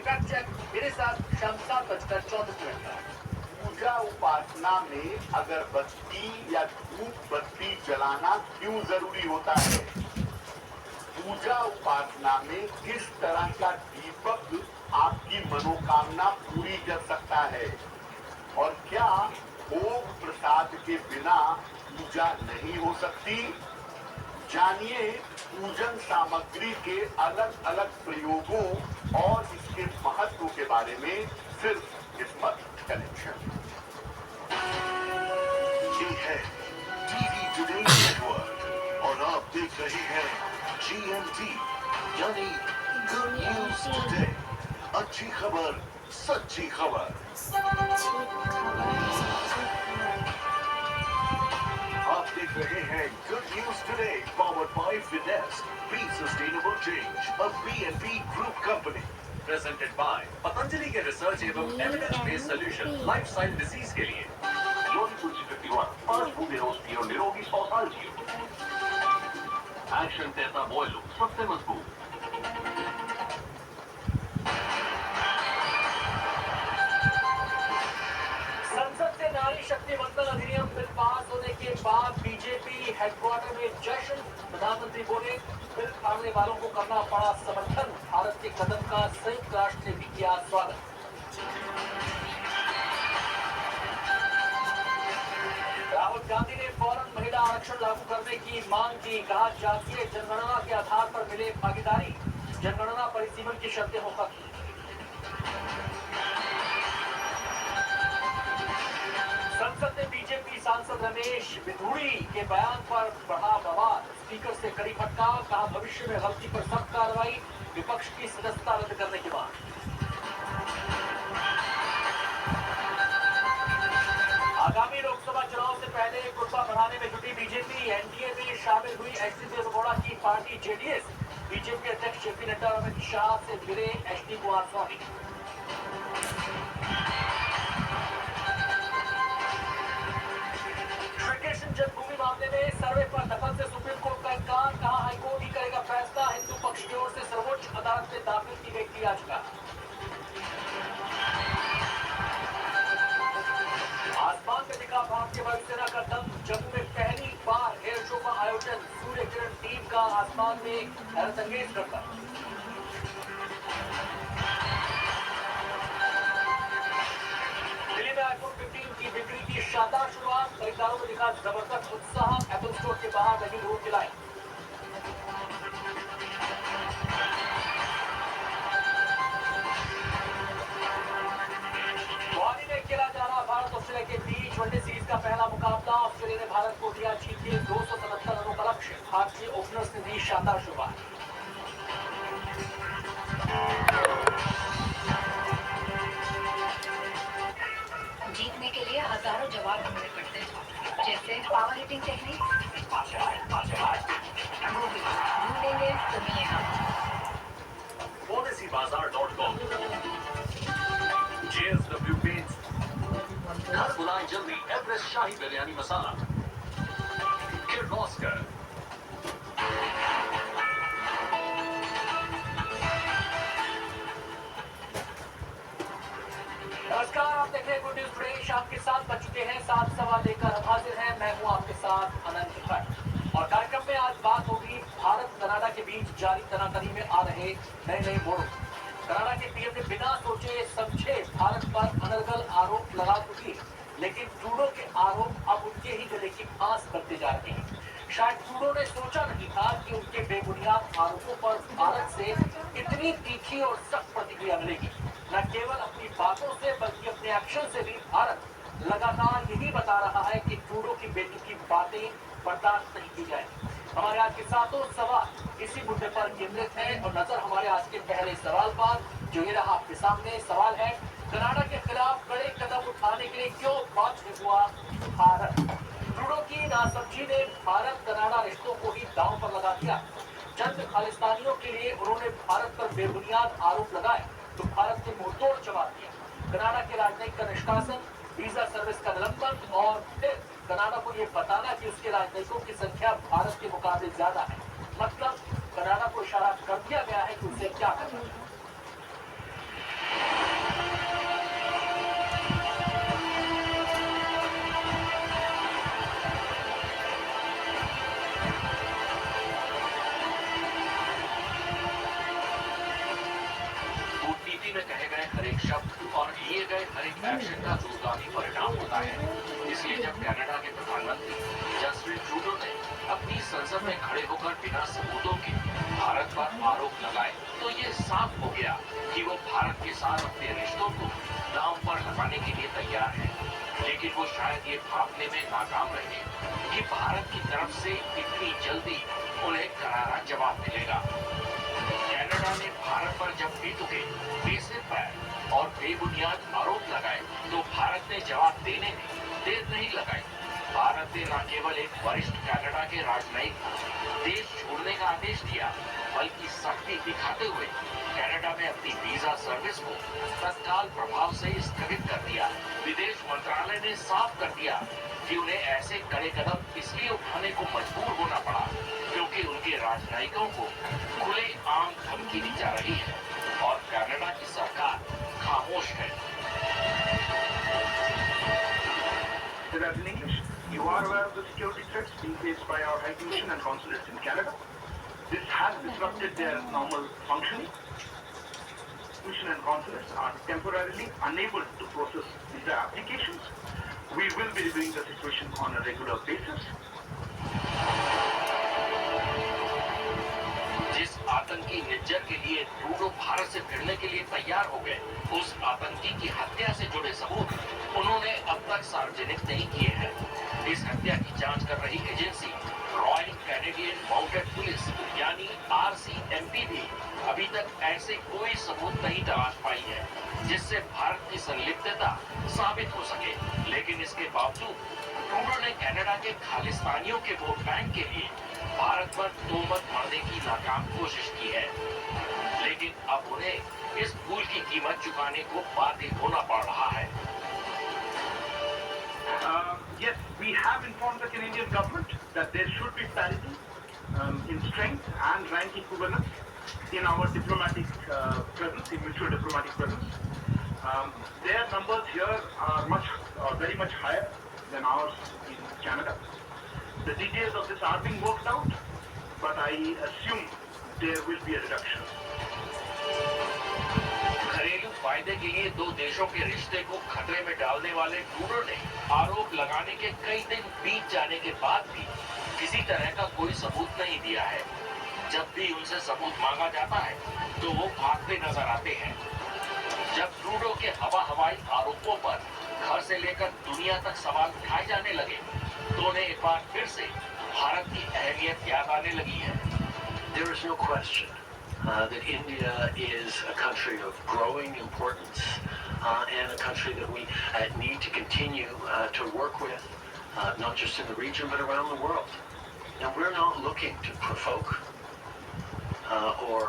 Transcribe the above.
Fact check मेरे साथ शाम 7:34 पूजा उपासना में अगरबत्ती या धूप बत्ती जलाना क्यों जरूरी होता है? पूजा उपासना में किस तरह का दीपक आपकी मनोकामना पूरी कर सकता है? और क्या भोग प्रसाद के बिना पूजा नहीं हो सकती? जानिए पूजन सामग्री के अलग अलग प्रयोगों और इसके महत्व के बारे में सिर्फ इस पर कनेक्शन। ये है टीवी टुडे नेटवर्क और आप देख रहे हैं GMT यानी गुड न्यूज टुडे। अच्छी खबर, सच्ची खबर। आप देख रहे हैं good news today powered by Finess, be sustainable change, a B&B group company. Presented by Patanjali के रिसर्च एवं evidence based solution lifestyle disease के लिए। योनि तुलसी 51 पांच बुबेरोस पियो निरोगी और आलजियो। एक्शन टेसा बॉयलो सबसे मजबूत। संसद से नारी शक्ति मंडल अधिनियम बिल पास होने के बाद बीजेपी हेडक्वार्टर में जश्न। प्रधानमंत्री बोले बिल फाड़ने वालों को करना पड़ा समर्थन। भारत के कदम का संयुक्त राष्ट्र ने भी किया स्वागत। राहुल गांधी ने फौरन महिला आरक्षण लागू करने की मांग की। कहा जातीय जनगणना के आधार पर मिले भागीदारी, जनगणना परिसीमन की शर्तें हो खत्म। संसद में बीजेपी सांसद रमेश बिधूड़ी के बयान पर बढ़ा बवाल। स्पीकर से कड़ी फटकार। कहा भविष्य में गलती पर सख्त कार्रवाई। विपक्ष की सदस्यता रद्द करने की मांग। आगामी लोकसभा चुनाव से पहले कुर्बा बढ़ाने में जुटी बीजेपी। एनडीए में शामिल हुई एचडी देवगौड़ा की पार्टी जेडीएस। बीजेपी अध्यक्ष जेपी नड्डा और अमित शाह से मिले एचडी कुमारस्वामी। श्रीकृष्ण जन्मभूमि मामले में सर्वे पर दखल से सुप्रीम कोर्ट का इनकार। कहा हाईकोर्ट ही करेगा फैसला। हिंदू पक्ष की ओर से सर्वोच्च अदालत में दाखिल की गई थी याचिका। आसमान में दिखा भारतीय वायुसेना का दम। जम्मू में पहली बार एयर शो का आयोजन। सूर्य किरण टीम का आसमान में हैरतअंगेज करता। दिल्ली में आईफोन 15 की बिक्री की शानदार शुरुआत। खरीदारों में दिखा जबरदस्त उत्साह। एप्पल स्टोर के बाहर लगी लोगों की लाइन। गुवाहाटी में खेला जा रहा भारत ऑस्ट्रेलिया के बीच वनडे सीरीज का पहला मुकाबला। ऑस्ट्रेलिया ने भारत को दिया जीत के 277 रनों का लक्ष्य। भारतीय ओपनर्स ने दी शानदार शुरुआत। जीतने के लिए हजारों जवाब ढूंढने पड़ते हैं, जैसे पावर हिटिंग टेक्निक। वो भी ढूंढेंगे तुम्हें यहाँ। policybazaar.com JSW Paints। घर बुलाए जल्दी एवरेस्ट शाही बिरयानी मसाला। किर्लोस्कर। नमस्कार, आप देख रहे हैं गुड न्यूज टुडे। शाम के 7 बज चुके हैं। 7 सवाल लेकर हम हाजिर हैं। मैं हूं आपके साथ अनंत भट्ट और कार्यक्रम में आज बात होगी भारत कनाडा के बीच जारी तनातनी में आ रहे नए मोड़ों। कनाडा के पीएम ने बिना सोचे समझे भारत पर अनर्गल आरोप लगा चुकी, लेकिन ट्रूडो के आरोप अब उनके ही गले की फांस बनते जा रहे हैं। शायद ट्रूडो ने सोचा नहीं था कि उनके बेबुनियाद आरोपों पर भारत से इतनी तीखी और सख्त प्रतिक्रिया मिलेगी। न केवल अपनी बातों से बल्कि अपने एक्शन से भी भारत लगातार यही बता रहा है कि ट्रूडो की बेतुकी बातें बर्दाश्त नहीं की जाए। हमारे आज के सातों सवाल इसी मुद्दे पर केंद्रित है और नजर हमारे आज के पहले सवाल पर, जो ये रहा आपके सामने। सवाल है कनाडा के खिलाफ कड़े कदम उठाने के लिए क्यों बाध्य हुआ भारत। ट्रूडो की नासमझी ने भारत कनाडा रिश्तों को ही दांव पर लगा दिया। चंद खालिस्तानियों के लिए उन्होंने भारत पर बेबुनियाद आरोप लगाए तो भारत ने मुंहतोड़ जवाब दिया। कनाडा के राजनयिक का निष्कासन, वीजा सर्विस का निलंबन और फिर कनाडा को ये बताना कि उसके राजनयिकों की संख्या भारत के मुकाबले ज्यादा है। मतलब कनाडा को इशारा कर दिया गया है कि उसे क्या करना है। हिंदी में कहे गए हर एक शब्द और लिए गए हर एक एक्शन का दूरगामी परिणाम होता है। इसलिए जब कनाडा के प्रधानमंत्री जस्टिन ट्रूडो ने अपनी संसद में खड़े होकर बिना सबूतों के भारत पर आरोप लगाए, तो ये साफ हो गया कि वो भारत के साथ अपने रिश्तों को दांव पर लगाने के लिए तैयार है। लेकिन वो शायद ये भापने में नाकाम रहे कि भारत की तरफ से इतनी जल्दी उन्हें करारा जवाब मिलेगा। कनाडा ने भारत पर जब बेतुके, बेसिर और बेबुनियाद आरोप लगाए, तो भारत ने जवाब देने में देर नहीं लगाई। भारत ने न केवल एक वरिष्ठ कनाडा के राजनयिक को देश छोड़ने का आदेश दिया, बल्कि सख्ती दिखाते हुए कनाडा में अपनी वीजा सर्विस को तत्काल प्रभाव से स्थगित कर दिया। विदेश मंत्रालय ने साफ कर दिया कि उन्हें ऐसे कड़े कदम इसलिए उठाने को मजबूर होना पड़ा क्योंकि उनके राजनयिकों को खुले आम धमकी दी जा रही है और कनाडा की सरकार खामोश है। In English, you are aware of the security threats being faced by our High Commission and consulates in Canada. This has disrupted their normal functioning. Commission and consulates are temporarily unable to process visa applications. We will be reviewing the situation on a regular basis. जिस आतंकी निज्जर के लिए Trudeau Bharat से भिड़ने के लिए तैयार हो गए, उस आतंकी की हत्या से जुड़े सबूत उन्होंने अब तक सार्वजनिक नहीं किए हैं। इस हत्या की जांच कर रही agency royal Canadian mounted police यानी RCMP भी अभी तक ऐसे कोई सबूत नहीं तलाश पाई है जिससे भारत की संलिप्तता साबित हो सके। लेकिन इसके बावजूद ट्रूडो ने कनाडा के खालिस्तानियों के वोट बैंक के लिए भारत पर तोहमत मरने की नाकाम कोशिश की है। लेकिन अब उन्हें इस भूल की कीमत चुकाने को बाध्य होना पड़ रहा है। Yes, we have informed the Canadian government that there should be parity in strength and rank equivalence in our diplomatic presence, in mutual diplomatic presence. Their numbers here are very much higher than ours in Canada. The details of this are being worked out, but I assume there will be a reduction. घरेलू फायदे के लिए दो देशों के रिश्ते को खतरे में डालने वाले ट्रूडो ने आरोप लगाने के कई दिन बीत जाने के बाद भी किसी तरह का कोई सबूत नहीं दिया है। जब भी उनसे सबूत मांगा जाता है तो वो भागते नजर आते हैं। जब ट्रूडो के हवाई आरोपों पर घर से लेकर दुनिया तक सवाल उठाए जाने लगे, तो उन्हें एक बार फिर से भारत की अहमियत याद आने लगी है। There is no question that India is a country of growing importance and a country that we need to continue to work with, not just in the region but around the world. Now, we're not looking to provoke or